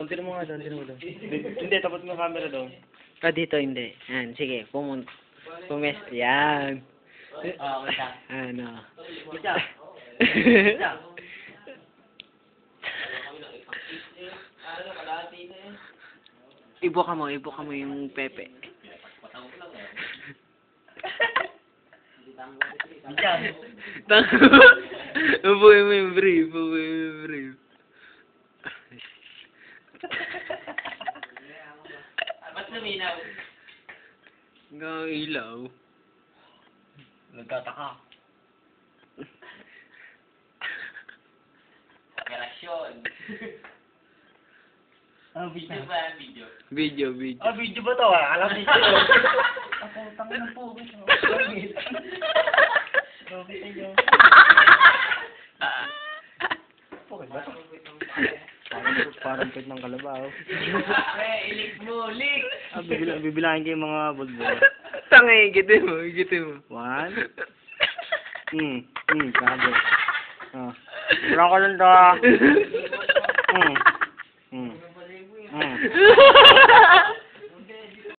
Tira mo nga doon, tira mo doon. Hindi, tapos mo yung camera doon. Ah, dito hindi. Yan, sige, yan. Kita. Ano. Kita. Kita. Ibuka mo yung Pepe. Diyan. Ubuhin mo yung brief, Ba't luminaw? Hanggang ilaw. Nagtataka. Operasyon. Ah, video ba? Video. Video. Ah, video ba to? Alam video. Ako, tangin ng po. Okay ba to? Parang pwede ng kalabaw. Ilik mo, lik! Bibilangin ko yung mga bulbo. Tangay, gitin mo. 1. Sabi. Wala ko lang to.